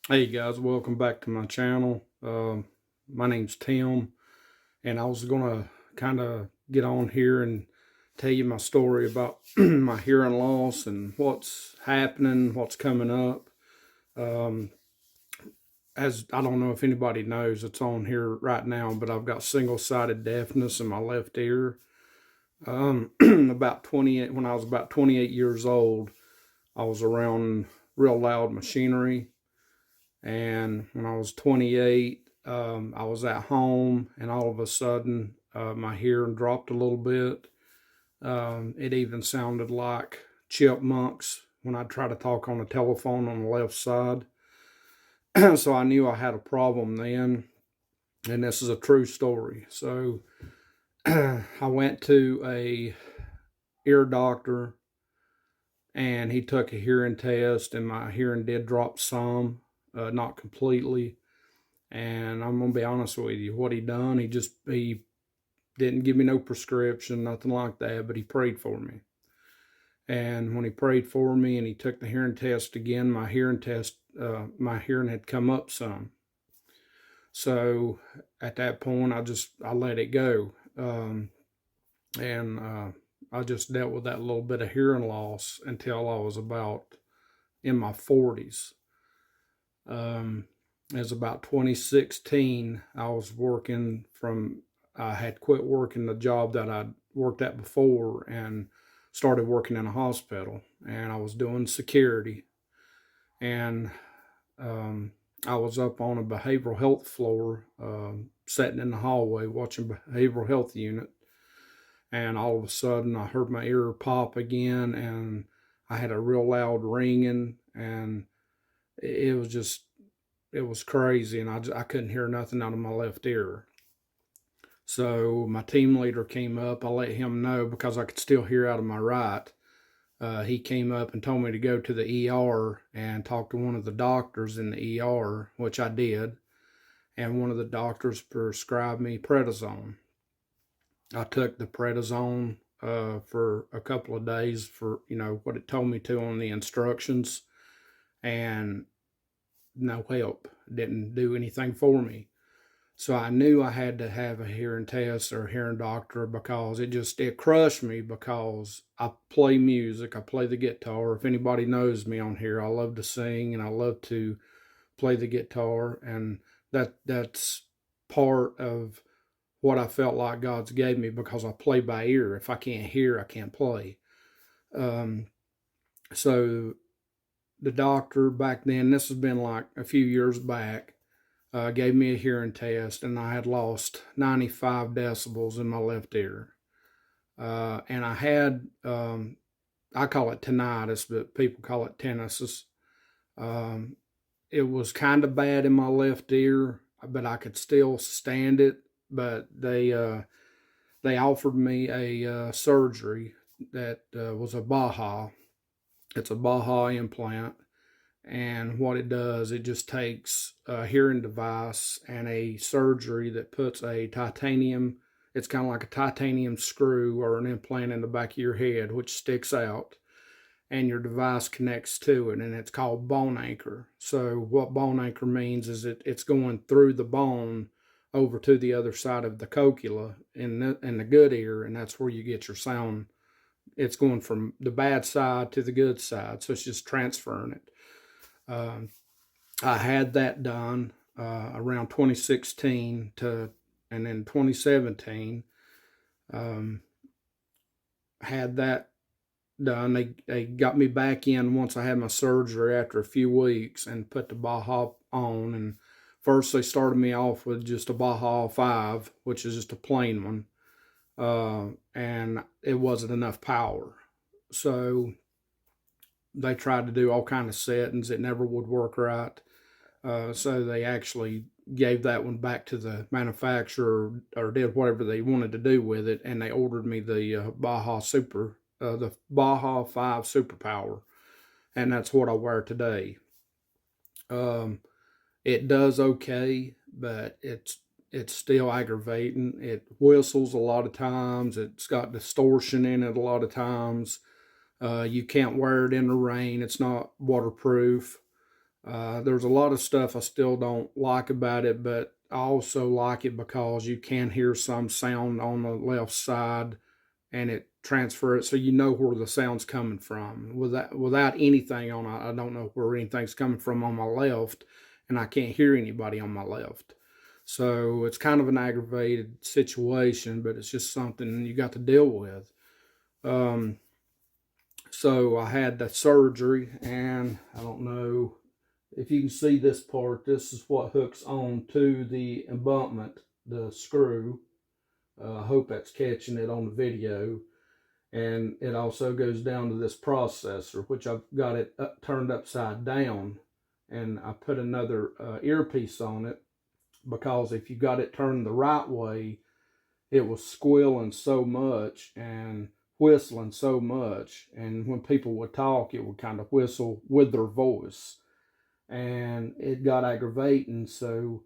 Hey guys, welcome back to my channel. My name's Tim, and I was gonna kind of get on here and tell you my story about my hearing loss and what's happening, what's coming up. Um, as I don't know if anybody knows, it's on here right now, but I've got single-sided deafness in my left ear. About 28, when I was about 28 years old, I was around real loud machinery. And when I was 28, I was at home, and all of a sudden, my hearing dropped a little bit. It even sounded like chipmunks when I tried to talk on the telephone on the left side. So I knew I had a problem then, and this is a true story. So I went to a ear doctor, and he took a hearing test, and my hearing did drop some, not completely. And I'm gonna be honest with you, what he done, he didn't give me no prescription, nothing like that, but he prayed for me. And when he prayed for me and he took the hearing test again, my hearing had come up some. So at that point, I let it go, and I just dealt with that little bit of hearing loss until I was about in my 40s. It was about 2016. I had quit working the job that I'd worked at before and started working in a hospital. And I was doing security. And I was up on a behavioral health floor, sitting in the hallway watching behavioral health unit. And all of a sudden, I heard my ear pop again, and I had a real loud ringing, and it was just it was crazy, and I couldn't hear nothing out of my left ear. So my team leader came up. I let him know because I could still hear out of my right. He came up and told me to go to the ER and talk to one of the doctors in the ER, which I did. And one of the doctors prescribed me prednisone. I took the prednisone for a couple of days for what it told me to on the instructions, and no help. It didn't do anything for me. So I knew I had to have a hearing test or a hearing doctor because it crushed me because I play music, I play the guitar. If anybody knows me on here, I love to sing and I love to play the guitar, and that's part of what I felt like God's gave me because I play by ear. If I can't hear, I can't play. Um, so the doctor back then, this has been like a few years back, gave me a hearing test, and I had lost 95 decibels in my left ear. And I had, I call it tinnitus, but people call it tinnitus. Um, it was kind of bad in my left ear, but I could still stand it. But they offered me a surgery that was a Baha. It's a Baha implant, and what it does, it just takes a hearing device and a surgery that puts a titanium, it's kind of like a titanium screw or an implant in the back of your head, which sticks out, and your device connects to it, and it's called bone anchor. So what bone anchor means is it's going through the bone over to the other side of the cochlea in the good ear, and that's where you get your sound. It's going from the bad side to the good side, so it's just transferring it. Um, I had that done around 2016 and then 2017. Um, had that done. They got me back in once I had my surgery after a few weeks and put the Baha on. And first they started me off with just a Baha 5, which is just a plain one, and it wasn't enough power. So they tried to do all kind of settings. It never would work right. So they actually gave that one back to the manufacturer or did whatever they wanted to do with it, and they ordered me the Baha 5 Superpower, and that's what I wear today. Um, it does okay, but it's still aggravating. It whistles a lot of times. It's got distortion in it a lot of times. You can't wear it in the rain. It's not waterproof. There's a lot of stuff I still don't like about it, but I also like it because you can hear some sound on the left side and it transfers it so you know where the sound's coming from. Without anything on it, I don't know where anything's coming from on my left, and I can't hear anybody on my left. So it's kind of an aggravated situation, but it's just something you got to deal with. Um, so I had the surgery, and I don't know if you can see this part. This is what hooks on to the abutment, the screw. I hope that's catching it on the video. And it also goes down to this processor, which I've got it turned upside down. And I put another earpiece on it because if you got it turned the right way, it was squealing so much and whistling so much. And when people would talk, it would kind of whistle with their voice. And it got aggravating, so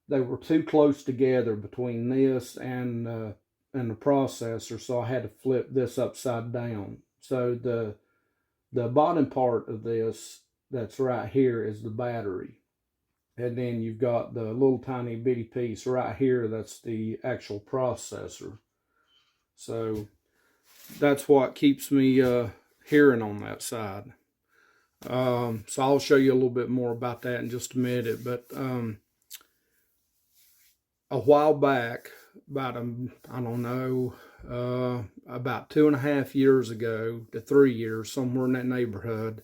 they were too close together between this and the processor, so I had to flip this upside down. So the bottom part of this that's right here is the battery, and then you've got the little tiny bitty piece right here that's the actual processor. So that's what keeps me hearing on that side. So I'll show you a little bit more about that in just a minute, but a while back, about I don't know, about 2.5 years ago to 3 years, somewhere in that neighborhood,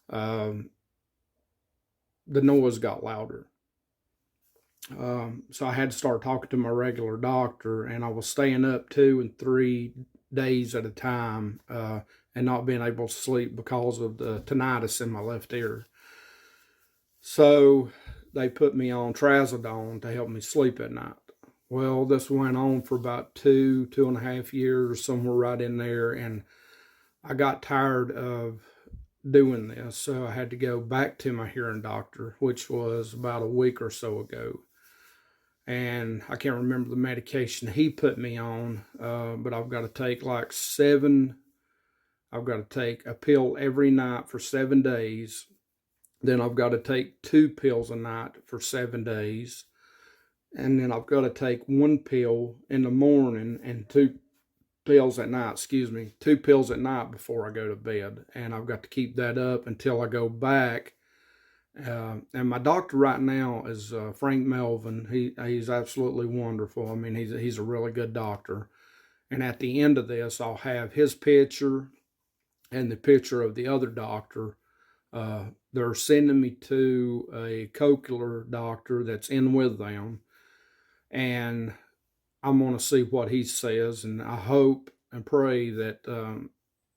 the noise got louder. So I had to start talking to my regular doctor, and I was staying up 2 and 3 days at a time and not being able to sleep because of the tinnitus in my left ear. So they put me on trazodone to help me sleep at night. Well, this went on for about 2.5 years, somewhere right in there, and I got tired of doing this, so I had to go back to my hearing doctor, which was about a week or so ago. And I can't remember the medication he put me on, but I've got to take I've got to take a pill every night for 7 days. Then I've got to take 2 pills a night for 7 days. And then I've got to take 1 pill in the morning and 2 pills at night, 2 pills at night before I go to bed. And I've got to keep that up until I go back. And my doctor right now is Frank Melvin. He's absolutely wonderful. I mean, he's a really good doctor. And at the end of this, I'll have his picture and the picture of the other doctor. They're sending me to a Cochlear doctor that's in with them, and I'm going to see what he says. And I hope and pray that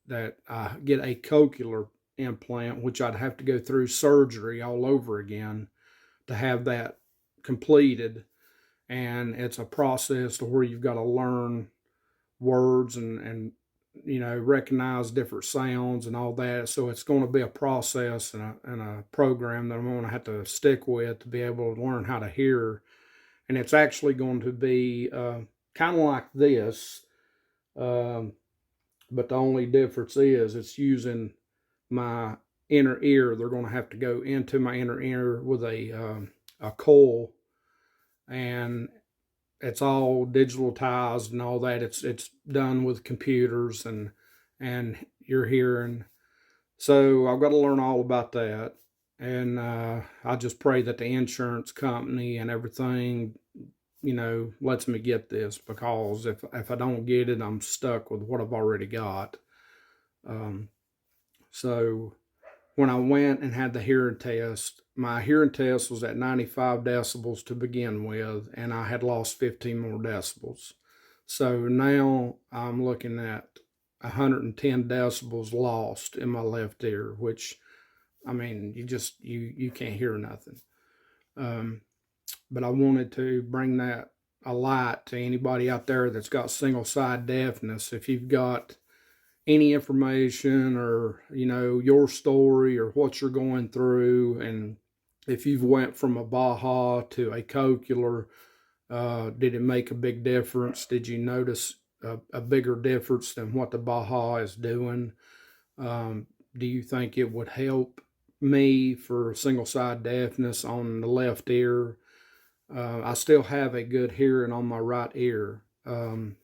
that I get a Cochlear implant, which I'd have to go through surgery all over again to have that completed. And it's a process to where you've got to learn words and recognize different sounds and all that. So it's going to be a process and a program that I'm going to have to stick with to be able to learn how to hear. And it's actually going to be kind of like this, but the only difference is it's using my inner ear. They're going to have to go into my inner ear with a coil, and it's all digitalized and all that. It's done with computers and your hearing. So I've got to learn all about that, and I just pray that the insurance company and everything, lets me get this, because if I don't get it, I'm stuck with what I've already got. So when I went and had the hearing test, my hearing test was at 95 decibels to begin with, and I had lost 15 more decibels. So now I'm looking at 110 decibels lost in my left ear, which, I mean, you can't hear nothing. But I wanted to bring that a light to anybody out there that's got single side deafness. If you've got any information or your story or what you're going through, and if you've went from a Baha to a Cochlear, did it make a big difference? Did you notice a bigger difference than what the Baha is doing? Do you think it would help me for single side deafness on the left ear. I still have a good hearing on my right ear.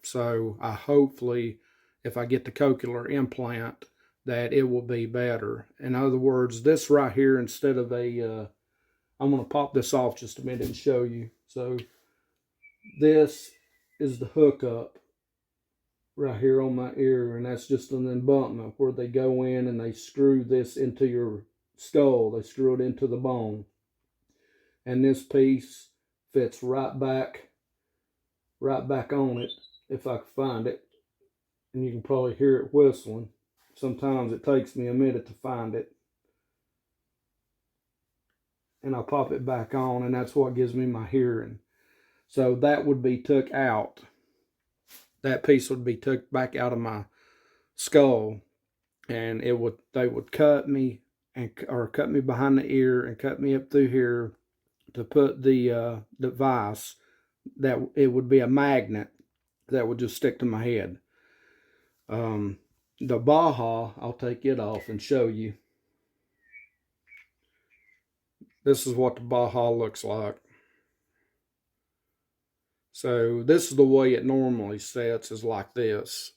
So I hopefully, if I get the cochlear implant, that it will be better. In other words, this right here, instead of I'm going to pop this off just a minute and show you. So this is the hookup right here on my ear, and that's just an abutment where they go in and they screw this into your skull. They screw it into the bone. And this piece fits right back on it, if I can find it. And you can probably hear it whistling. Sometimes it takes me a minute to find it. And I pop it back on, and that's what gives me my hearing. So that would be took out. That piece would be took back out of my skull, and they would cut me or cut me behind the ear and cut me up through here to put the device that it would be a magnet that would just stick to my head. The Baha, I'll take it off and show you. This is what the Baha looks like. So this is the way it normally sets, is like this.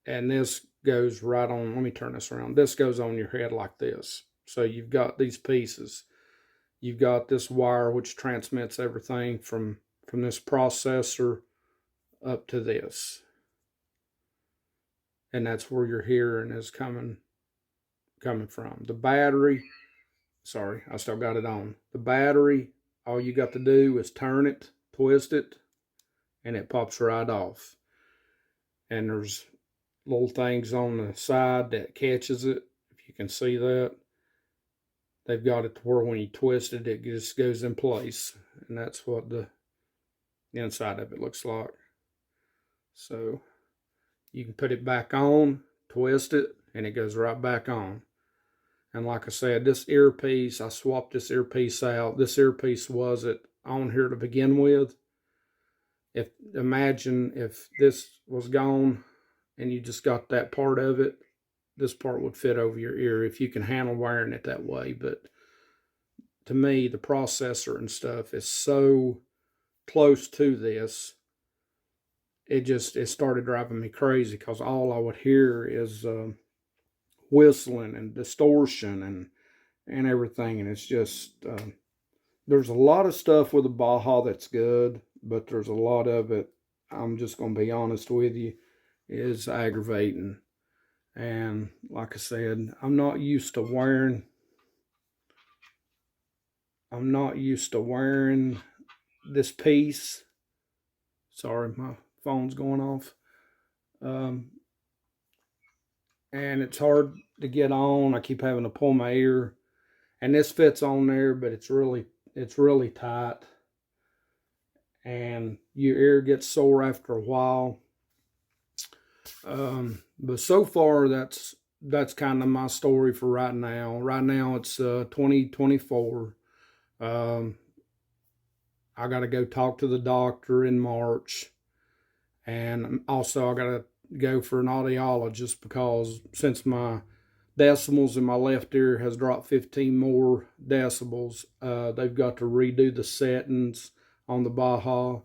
And this goes right on, let me turn this around. This goes on your head like this. So you've got these pieces. You've got this wire which transmits everything from this processor up to this. And that's where your hearing is coming from. The battery, sorry, I still got it on. The battery, all you got to do is turn it, twist it, and it pops right off. And there's little things on the side that catches it, if you can see that. They've got it to where when you twist it, it just goes in place. And that's what the inside of it looks like. So you can put it back on, twist it, and it goes right back on. And like I said, this earpiece, I swapped this earpiece out. This earpiece wasn't on here to begin with. Imagine if this was gone and you just got that part of it, this part would fit over your ear if you can handle wearing it that way. But to me, the processor and stuff is so close to this, it started driving me crazy, because all I would hear is whistling and distortion and everything. And it's just, there's a lot of stuff with the Baha that's good, but there's a lot of it, I'm just going to be honest with you, is aggravating. And like I said, I'm not used to wearing this piece. Sorry, my phone's going off. And it's hard to get on. I keep having to pull my ear. And this fits on there, but it's really tight. And your ear gets sore after a while. But so far, that's kind of my story for right now. Right now, it's 2024. I got to go talk to the doctor in March. And also, I got to go for an audiologist, because since my decibels in my left ear has dropped 15 more decibels, they've got to redo the settings on the Baha.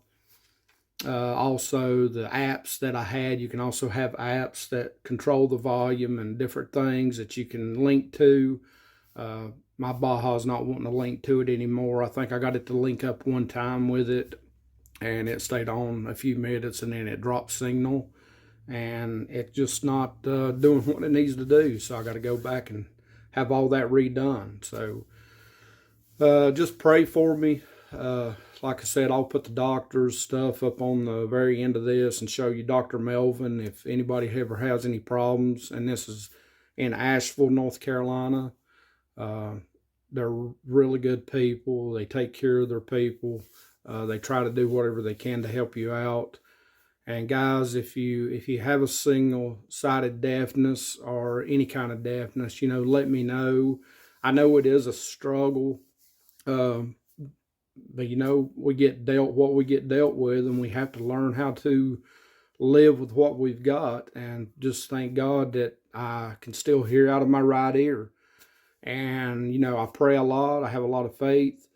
Also, the apps that I had, you can also have apps that control the volume and different things that you can link to. My Baha's not wanting to link to it anymore. I think I got it to link up one time with it, and it stayed on a few minutes, and then it dropped signal, and it's just not doing what it needs to do. So I got to go back and have all that redone. So just pray for me. Like I said, I'll put the doctor's stuff up on the very end of this and show you Dr. Melvin if anybody ever has any problems. And this is in Asheville, North Carolina. They're really good people. They take care of their people. They try to do whatever they can to help you out. And guys, if you have a single-sided deafness or any kind of deafness, let me know. I know it is a struggle. But we get dealt what we get dealt with, and we have to learn how to live with what we've got. And just thank God that I can still hear out of my right ear. And, you know, I pray a lot. I have a lot of faith.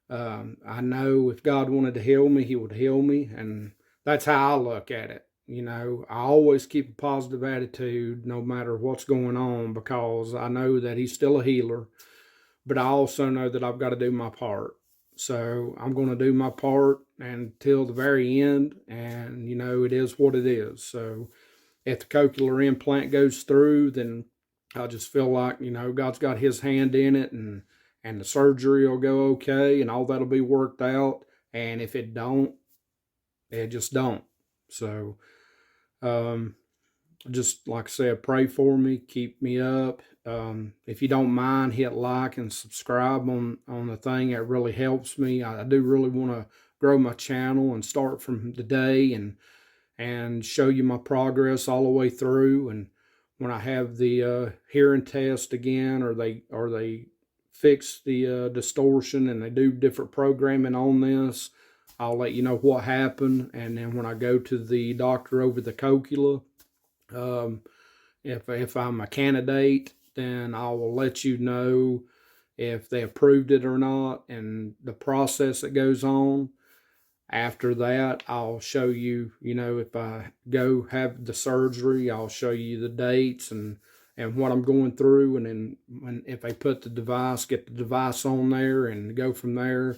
I know if God wanted to heal me, He would heal me. And that's how I look at it. You know, I always keep a positive attitude no matter what's going on, because I know that He's still a healer. But I also know that I've got to do my part. So I'm going to do my part until the very end. And, you know, it is what it is. So if the cochlear implant goes through, then I just feel like, you know, God's got His hand in it, and the surgery will go okay and all that'll be worked out. And if it don't, it just don't. So, just like I said, pray for me, keep me up. If you don't mind, hit like and subscribe on the thing. It really helps me. I do really want to grow my channel and start from today, and show you my progress all the way through. And when I have the hearing test again, or they fix the distortion and they do different programming on this, I'll let you know what happened. And then when I go to the doctor over the cochlea, if I'm a candidate, then I will let you know if they approved it or not, and the process that goes on. After that, I'll show you, you know, if I go have the surgery, I'll show you the dates and what I'm going through. And then if they put the device, get the device on there and go from there,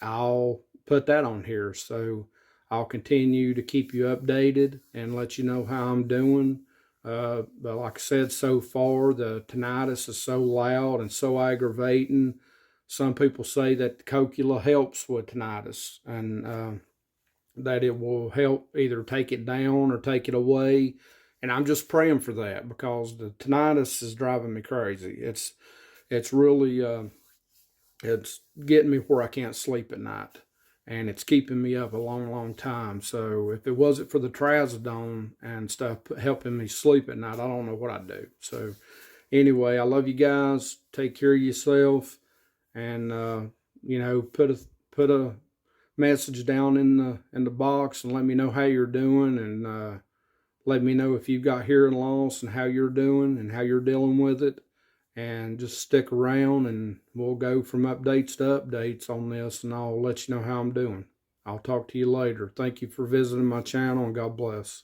I'll put that on here. So I'll continue to keep you updated and let you know how I'm doing. But like I said, so far, the tinnitus is so loud and so aggravating. Some people say that the cochlea helps with tinnitus, and that it will help either take it down or take it away. And I'm just praying for that, because the tinnitus is driving me crazy. It's really it's getting me where I can't sleep at night, and it's keeping me up a long, long time. So if it wasn't for the trazodone and stuff helping me sleep at night, I don't know what I'd do. So anyway, I love you guys. Take care of yourself. And you know, put a message down in the box and let me know how you're doing, and let me know if you've got hearing loss and how you're doing and how you're dealing with it. And just stick around, and we'll go from updates to updates on this, and I'll let you know how I'm doing. I'll talk to you later. Thank you for visiting my channel, and God bless.